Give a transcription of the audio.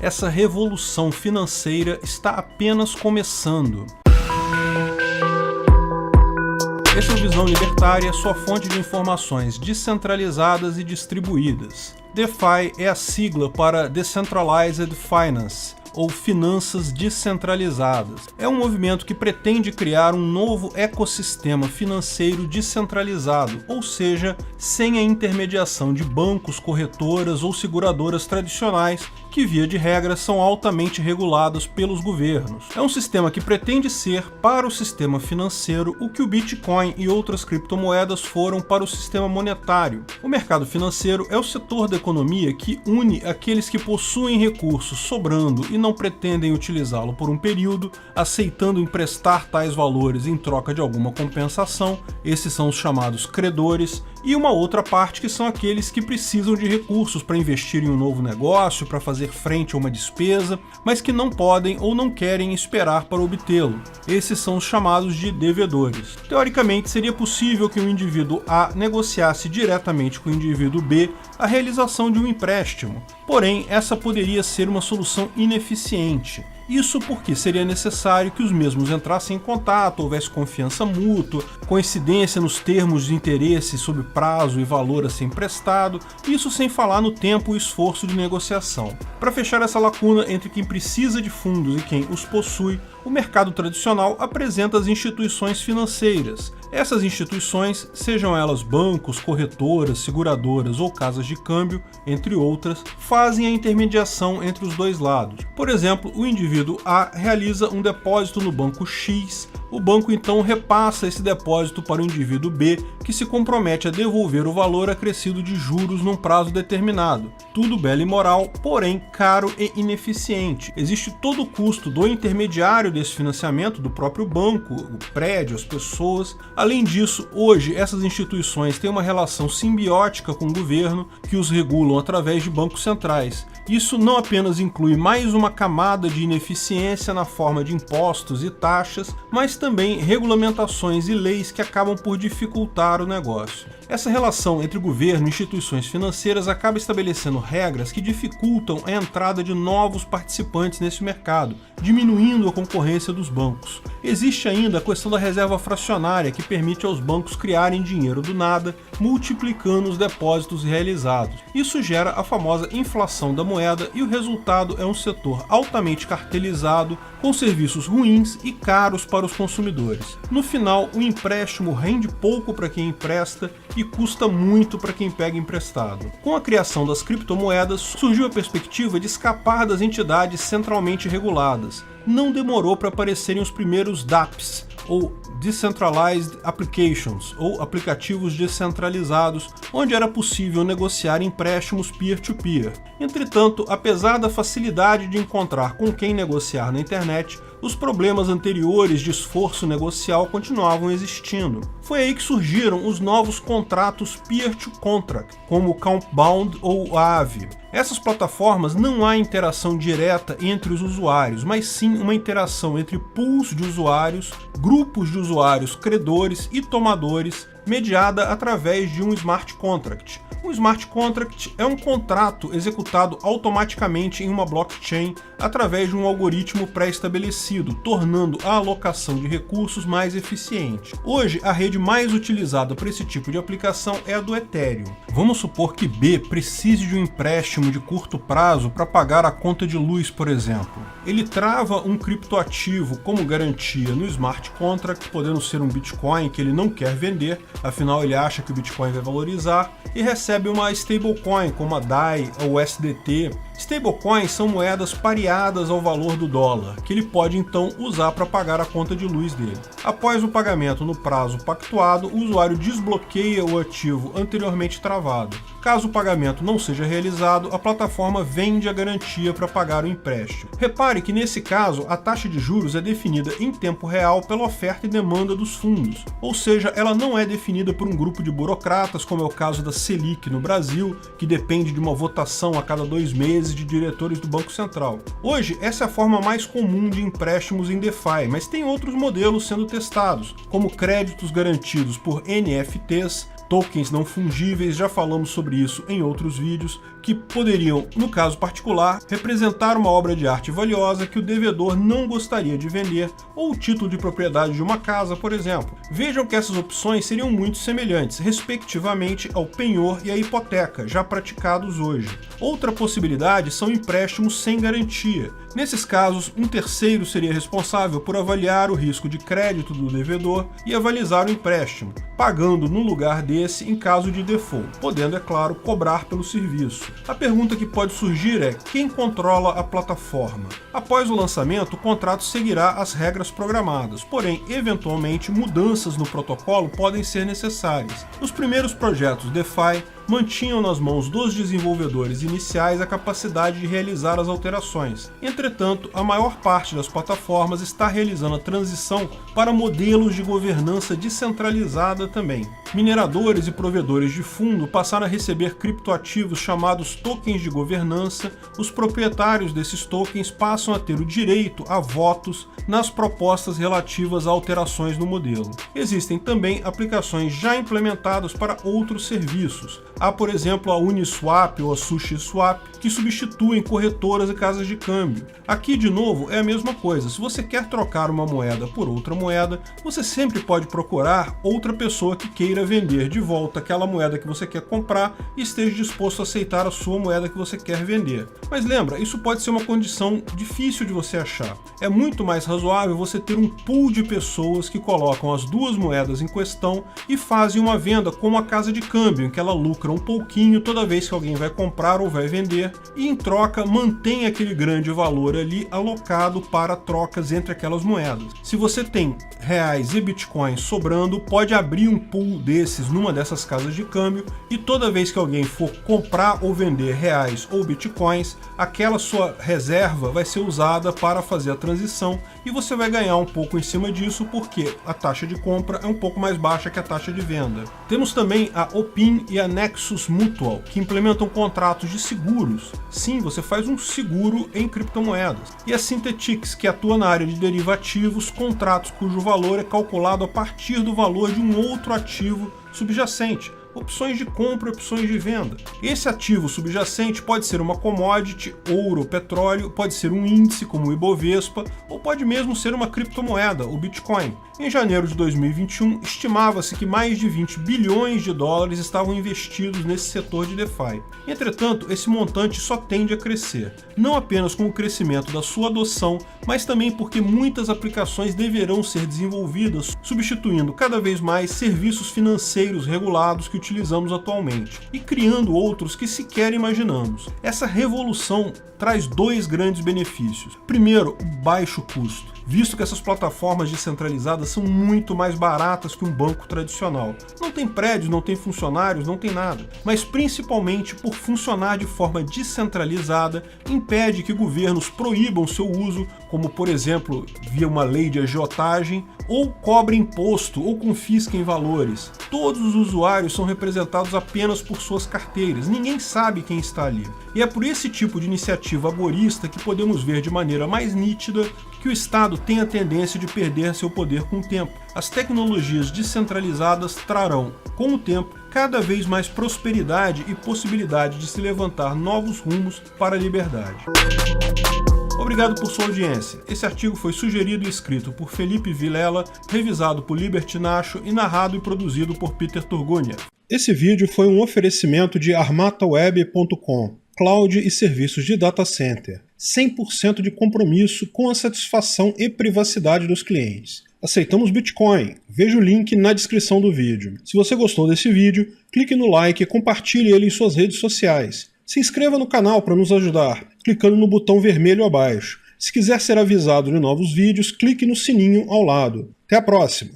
Essa revolução financeira está apenas começando. Essa visão libertária é sua fonte de informações descentralizadas e distribuídas. DeFi é a sigla para Decentralized Finance, ou finanças descentralizadas. É um movimento que pretende criar um novo ecossistema financeiro descentralizado, ou seja, sem a intermediação de bancos, corretoras ou seguradoras tradicionais, que via de regra são altamente regulados pelos governos. É um sistema que pretende ser, para o sistema financeiro, o que o Bitcoin e outras criptomoedas foram para o sistema monetário. O mercado financeiro é o setor da economia que une aqueles que possuem recursos sobrando e não pretendem utilizá-lo por um período, aceitando emprestar tais valores em troca de alguma compensação. Esses são os chamados credores, e uma outra parte que são aqueles que precisam de recursos para investir em um novo negócio, para fazer frente a uma despesa, mas que não podem ou não querem esperar para obtê-lo. Esses são os chamados de devedores. Teoricamente, seria possível que o indivíduo A negociasse diretamente com o indivíduo B a realização de um empréstimo, porém essa poderia ser uma solução ineficiente. Isso porque seria necessário que os mesmos entrassem em contato, houvesse confiança mútua, coincidência nos termos de interesse sobre prazo e valor a ser emprestado, isso sem falar no tempo e esforço de negociação. Para fechar essa lacuna entre quem precisa de fundos e quem os possui, o mercado tradicional apresenta as instituições financeiras. Essas instituições, sejam elas bancos, corretoras, seguradoras ou casas de câmbio, entre outras, fazem a intermediação entre os dois lados. Por exemplo, o indivíduo A realiza um depósito no banco X, o banco então repassa esse depósito para o indivíduo B, que se compromete a devolver o valor acrescido de juros num prazo determinado. Tudo belo e moral, porém caro e ineficiente. Existe todo o custo do intermediário desse financiamento, do próprio banco, o prédio, as pessoas. Além disso, hoje essas instituições têm uma relação simbiótica com o governo, que os regulam através de bancos centrais. Isso não apenas inclui mais uma camada de ineficiência na forma de impostos e taxas, mas também regulamentações e leis que acabam por dificultar o negócio. Essa relação entre governo e instituições financeiras acaba estabelecendo regras que dificultam a entrada de novos participantes nesse mercado, diminuindo a concorrência dos bancos. Existe ainda a questão da reserva fracionária, que permite aos bancos criarem dinheiro do nada, multiplicando os depósitos realizados. Isso gera a famosa inflação da moeda e o resultado é um setor altamente cartelizado, com serviços ruins e caros para os consumidores. No final, o empréstimo rende pouco para quem empresta e custa muito para quem pega emprestado. Com a criação das criptomoedas, surgiu a perspectiva de escapar das entidades centralmente reguladas. Não demorou para aparecerem os primeiros DApps, ou Decentralized Applications, ou aplicativos descentralizados, onde era possível negociar empréstimos peer-to-peer. Entretanto, apesar da facilidade de encontrar com quem negociar na internet, os problemas anteriores de esforço negocial continuavam existindo. Foi aí que surgiram os novos contratos peer-to-contract, como o Compound ou Aave. Essas plataformas não há interação direta entre os usuários, mas sim uma interação entre pools de usuários, grupos de usuários credores e tomadores, mediada através de um smart contract. Um smart contract é um contrato executado automaticamente em uma blockchain através de um algoritmo pré-estabelecido, tornando a alocação de recursos mais eficiente. Hoje, a rede mais utilizada para esse tipo de aplicação é a do Ethereum. Vamos supor que B precise de um empréstimo de curto prazo para pagar a conta de luz, por exemplo. Ele trava um criptoativo como garantia no smart contract, podendo ser um Bitcoin que ele não quer vender, afinal ele acha que o Bitcoin vai valorizar, e recebe uma stablecoin como a DAI ou USDT. Stablecoins são moedas pareadas ao valor do dólar, que ele pode então usar para pagar a conta de luz dele. Após o pagamento no prazo pactuado, o usuário desbloqueia o ativo anteriormente travado. Caso o pagamento não seja realizado, a plataforma vende a garantia para pagar o empréstimo. Repare que nesse caso, a taxa de juros é definida em tempo real pela oferta e demanda dos fundos, ou seja, ela não é definida por um grupo de burocratas, como é o caso da Selic no Brasil, que depende de uma votação a cada 2 meses de diretores do Banco Central. Hoje, essa é a forma mais comum de empréstimos em DeFi, mas tem outros modelos sendo testados, como créditos garantidos por NFTs, tokens não fungíveis, já falamos sobre isso em outros vídeos, que poderiam, no caso particular, representar uma obra de arte valiosa que o devedor não gostaria de vender, ou o título de propriedade de uma casa, por exemplo. Vejam que essas opções seriam muito semelhantes, respectivamente ao penhor e à hipoteca, já praticados hoje. Outra possibilidade são empréstimos sem garantia. Nesses casos, um terceiro seria responsável por avaliar o risco de crédito do devedor e avalizar o empréstimo, pagando no lugar desse em caso de default, podendo, é claro, cobrar pelo serviço. A pergunta que pode surgir é: quem controla a plataforma? Após o lançamento, o contrato seguirá as regras programadas, porém, eventualmente, mudanças no protocolo podem ser necessárias. Os primeiros projetos DeFi mantinham nas mãos dos desenvolvedores iniciais a capacidade de realizar as alterações. Entretanto, a maior parte das plataformas está realizando a transição para modelos de governança descentralizada também. Mineradores e provedores de fundo passaram a receber criptoativos chamados tokens de governança. Os proprietários desses tokens passam a ter o direito a votos nas propostas relativas a alterações no modelo. Existem também aplicações já implementadas para outros serviços. Há, por exemplo, a Uniswap ou a SushiSwap, que substituem corretoras e casas de câmbio. Aqui, de novo, é a mesma coisa. Se você quer trocar uma moeda por outra moeda, você sempre pode procurar outra pessoa que queira vender de volta aquela moeda que você quer comprar e esteja disposto a aceitar a sua moeda que você quer vender. Mas lembra, isso pode ser uma condição difícil de você achar. É muito mais razoável você ter um pool de pessoas que colocam as duas moedas em questão e fazem uma venda como a casa de câmbio, em que ela lucra um pouquinho toda vez que alguém vai comprar ou vai vender, e em troca mantém aquele grande valor ali alocado para trocas entre aquelas moedas. Se você tem reais e bitcoins sobrando, pode abrir um pool desses numa dessas casas de câmbio, e toda vez que alguém for comprar ou vender reais ou bitcoins, aquela sua reserva vai ser usada para fazer a transição, e você vai ganhar um pouco em cima disso, porque a taxa de compra é um pouco mais baixa que a taxa de venda. Temos também a Opin e a Nexus Mutual, que implementam contratos de seguros. Sim, você faz um seguro em criptomoedas. E a Synthetix, que atua na área de derivativos, contratos cujo valor é calculado a partir do valor de um outro ativo subjacente. Opções de compra e opções de venda. Esse ativo subjacente pode ser uma commodity, ouro ou petróleo, pode ser um índice como o Ibovespa, ou pode mesmo ser uma criptomoeda, o Bitcoin. Em janeiro de 2021, estimava-se que mais de 20 bilhões de dólares estavam investidos nesse setor de DeFi. Entretanto, esse montante só tende a crescer, não apenas com o crescimento da sua adoção, mas também porque muitas aplicações deverão ser desenvolvidas, substituindo cada vez mais serviços financeiros regulados que utilizamos atualmente, e criando outros que sequer imaginamos. Essa revolução traz dois grandes benefícios. Primeiro, o baixo custo, visto que essas plataformas descentralizadas são muito mais baratas que um banco tradicional. Não tem prédios, não tem funcionários, não tem nada. Mas principalmente por funcionar de forma descentralizada, impede que governos proíbam seu uso, como por exemplo, via uma lei de agiotagem, ou cobrem imposto ou confisquem valores. Todos os usuários são representados apenas por suas carteiras, ninguém sabe quem está ali. E é por esse tipo de iniciativa agorista que podemos ver de maneira mais nítida que o Estado tem a tendência de perder seu poder com o tempo. As tecnologias descentralizadas trarão, com o tempo, cada vez mais prosperidade e possibilidade de se levantar novos rumos para a liberdade. Obrigado por sua audiência. Esse artigo foi sugerido e escrito por Felipe Vilela, revisado por Liberty Nacho e narrado e produzido por Peter Turgunia. Esse vídeo foi um oferecimento de armataweb.com, cloud e serviços de data center. 100% de compromisso com a satisfação e privacidade dos clientes. Aceitamos Bitcoin. Veja o link na descrição do vídeo. Se você gostou desse vídeo, clique no like e compartilhe ele em suas redes sociais. Se inscreva no canal para nos ajudar, clicando no botão vermelho abaixo. Se quiser ser avisado de novos vídeos, clique no sininho ao lado. Até a próxima!